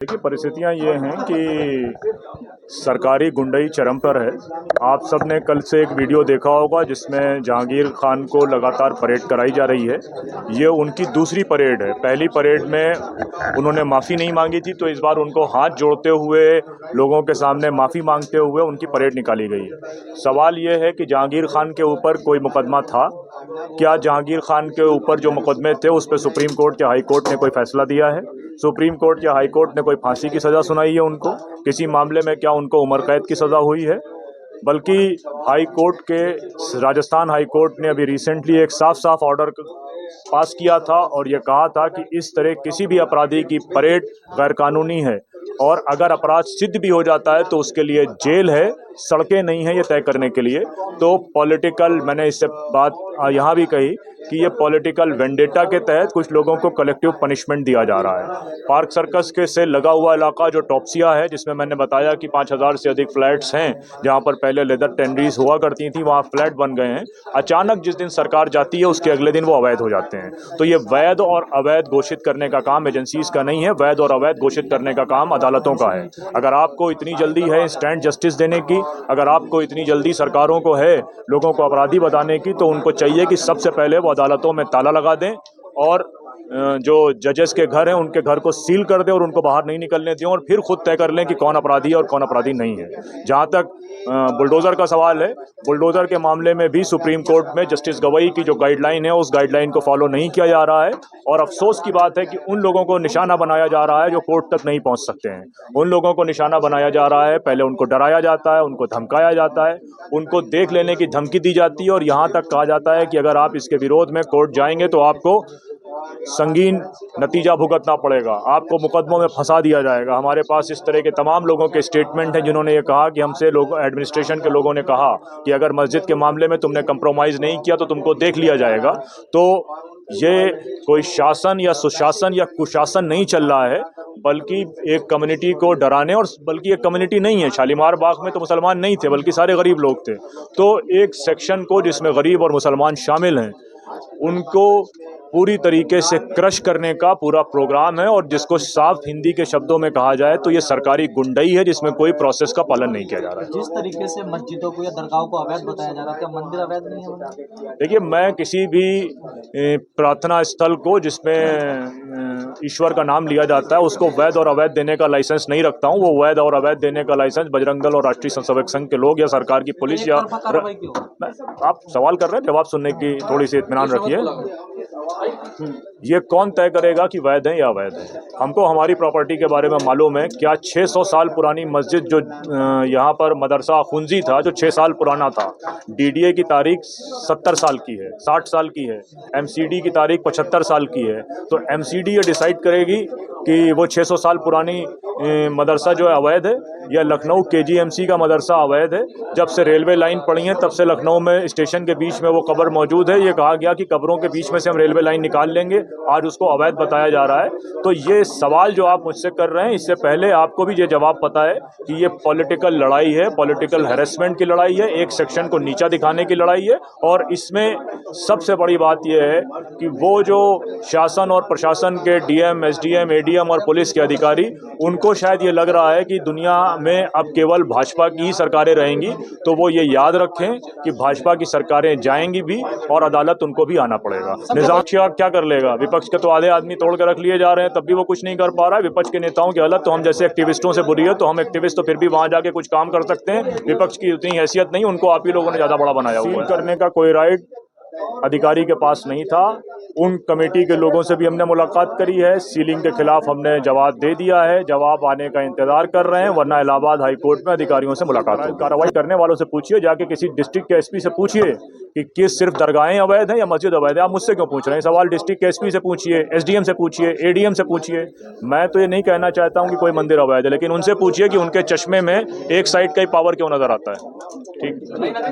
देखिए, परिस्थितियां ये हैं कि सरकारी गुंडई चरम पर है। आप सब ने कल से एक वीडियो देखा होगा जिसमें जहांगीर खान को लगातार परेड कराई जा रही है। ये उनकी दूसरी परेड है। पहली परेड में उन्होंने माफ़ी नहीं मांगी थी, तो इस बार उनको हाथ जोड़ते हुए लोगों के सामने माफ़ी मांगते हुए उनकी परेड निकाली गई है। सवाल ये है कि जहांगीर खान के ऊपर कोई मुकदमा था क्या? जहांगीर खान के ऊपर जो मुकदमे थे उस पर सुप्रीम कोर्ट या हाई कोर्ट ने कोई फैसला दिया है? सुप्रीम कोर्ट या हाई कोर्ट ने कोई फांसी की सज़ा सुनाई है उनको? किसी मामले में क्या उनको उम्र कैद की सज़ा हुई है? बल्कि हाई कोर्ट के राजस्थान हाई कोर्ट ने अभी रिसेंटली एक साफ साफ ऑर्डर पास किया था और ये कहा था कि इस तरह किसी भी अपराधी की परेड गैरकानूनी है और अगर अपराध सिद्ध भी हो जाता है तो उसके लिए जेल है, सड़कें नहीं है ये तय करने के लिए। तो पॉलिटिकल, मैंने इससे बात यहाँ भी कही कि ये पॉलिटिकल वेंडेटा के तहत कुछ लोगों को कलेक्टिव पनिशमेंट दिया जा रहा है। पार्क सर्कस के से लगा हुआ इलाका जो टॉप्सिया है, जिसमें मैंने बताया कि 5,000 से अधिक फ्लैट्स हैं, जहाँ पर पहले लेदर टेंडरीज हुआ करती थी, वहाँ फ्लैट बन गए हैं। अचानक जिस दिन सरकार जाती है उसके अगले दिन वो अवैध हो जाते हैं। तो ये वैध और अवैध घोषित करने का काम एजेंसीज का नहीं है, वैध और अवैध घोषित करने का काम अदालतों का है। अगर आपको इतनी जल्दी है इंस्टेंट जस्टिस देने की, अगर आपको इतनी जल्दी सरकारों को है लोगों को अपराधी बताने की, तो उनको चाहिए कि सबसे पहले वो अदालतों में ताला लगा दें और जो जजेस के घर हैं उनके घर को सील कर दें और उनको बाहर नहीं निकलने दें और फिर खुद तय कर लें कि कौन अपराधी है और कौन अपराधी नहीं है। जहाँ तक बुलडोज़र का सवाल है, बुलडोज़र के मामले में भी सुप्रीम कोर्ट में जस्टिस गवई की जो गाइडलाइन है उस गाइडलाइन को फॉलो नहीं किया जा रहा है और अफसोस की बात है कि उन लोगों को निशाना बनाया जा रहा है जो कोर्ट तक नहीं पहुँच सकते हैं। उन लोगों को निशाना बनाया जा रहा है, पहले उनको डराया जाता है, उनको धमकाया जाता है, उनको देख लेने की धमकी दी जाती है और यहाँ तक कहा जाता है कि अगर आप इसके विरोध में कोर्ट जाएंगे तो आपको संगीन नतीजा भुगतना पड़ेगा, आपको मुकदमों में फंसा दिया जाएगा। हमारे पास इस तरह के तमाम लोगों के स्टेटमेंट हैं जिन्होंने ये कहा कि हमसे लोग एडमिनिस्ट्रेशन के लोगों ने कहा कि अगर मस्जिद के मामले में तुमने कंप्रोमाइज़ नहीं किया तो तुमको देख लिया जाएगा। तो ये कोई शासन या सुशासन या कुशासन नहीं चल रहा है, बल्कि एक कम्युनिटी को डराने, और बल्कि एक कम्युनिटी नहीं है, शालीमार बाग में तो मुसलमान नहीं थे बल्कि सारे गरीब लोग थे। तो एक सेक्शन को जिसमें गरीब और मुसलमान शामिल हैं उनको पूरी तरीके से क्रश करने का पूरा प्रोग्राम है और जिसको साफ हिंदी के शब्दों में कहा जाए तो ये सरकारी गुंडई है जिसमें कोई प्रोसेस का पालन नहीं किया जा रहा है। जिस तरीके से मस्जिदों को या दरगाहों को अवैध बताया जा रहा है, क्या मंदिर अवैध नहीं है? देखिए, मैं किसी भी प्रार्थना स्थल को जिसमें ईश्वर का नाम लिया जाता है उसको वैध और अवैध देने का लाइसेंस नहीं रखता हूँ। वो वैध और अवैध देने का लाइसेंस बजरंग दल और राष्ट्रीय स्वयंसेवक संघ के लोग या सरकार की पुलिस या आप सवाल कर रहे हैं, जवाब सुनने की थोड़ी सी इत्मीनान रखिए। ये कौन तय करेगा कि वैध है या अवैध है? हमको हमारी प्रॉपर्टी के बारे में मालूम है। क्या 600 साल पुरानी मस्जिद जो यहाँ पर मदरसा खुंजी था जो 6 साल पुराना था, डीडीए की तारीख 70 साल की है, 60 साल की है, एमसीडी की तारीख 75 साल की है, तो एमसीडी ये डिसाइड करेगी कि वो 600 साल पुरानी मदरसा जो है अवैध है या लखनऊ केजीएमसी का मदरसा अवैध है? जब से रेलवे लाइन पड़ी है तब से लखनऊ में स्टेशन के बीच में वो कब्र मौजूद है। ये कहा गया कि कब्रों के बीच में से हम रेलवे लाइन निकाल लेंगे, आज उसको अवैध बताया जा रहा है। तो ये सवाल जो आप मुझसे कर रहे हैं, इससे पहले आपको भी ये जवाब पता है कि ये पॉलिटिकल लड़ाई है, पॉलिटिकल हैरेसमेंट की लड़ाई है, एक सेक्शन को नीचा दिखाने की लड़ाई है। और इसमें सबसे बड़ी बात यह है कि वो जो शासन और प्रशासन के डीएम, एसडीएम, एडीएम और पुलिस के अधिकारी, उनको शायद ये लग रहा है कि दुनिया में अब केवल भाजपा की ही सरकारें रहेंगी। तो वो ये याद रखें कि भाजपा की सरकारें जाएंगी भी और अदालत उनको भी आना पड़ेगा। निजाम क्या कर लेगा? विपक्ष के तो आधे आदमी तोड़ के रख लिए जा रहे हैं, तब भी वो कुछ नहीं कर पा रहा है। विपक्ष के नेताओं की हालत तो हम जैसे एक्टिविस्टों से बुरी है, तो हम एक्टिविस्ट तो फिर भी वहां जाके कुछ काम कर सकते हैं। विपक्ष की उतनी हैसियत नहीं, उनको आप ही लोगों ने ज्यादा बड़ा बनाया हुआ है। करने का कोई राइट अधिकारी के पास नहीं था। उन कमेटी के लोगों से भी हमने मुलाकात करी है, सीलिंग के खिलाफ हमने जवाब दे दिया है, जवाब आने का इंतजार कर रहे हैं, वरना इलाहाबाद हाई कोर्ट में अधिकारियों से मुलाकात होगी। कार्रवाई करने वालों से पूछिए, जाके किसी डिस्ट्रिक्ट के एसपी से पूछिए कि सिर्फ दरगाहें अवैध हैं या मस्जिद अवैध है। आप मुझसे क्यों पूछ रहे हैं सवाल? डिस्ट्रिक्ट के एसपी से पूछिए, एसडीएम से पूछिए, एडीएम से पूछिए। मैं तो ये नहीं कहना चाहता हूँ कि कोई मंदिर अवैध है, लेकिन उनसे पूछिए कि उनके चश्मे में एक साइड का ही पावर क्यों नजर आता है। ठीक।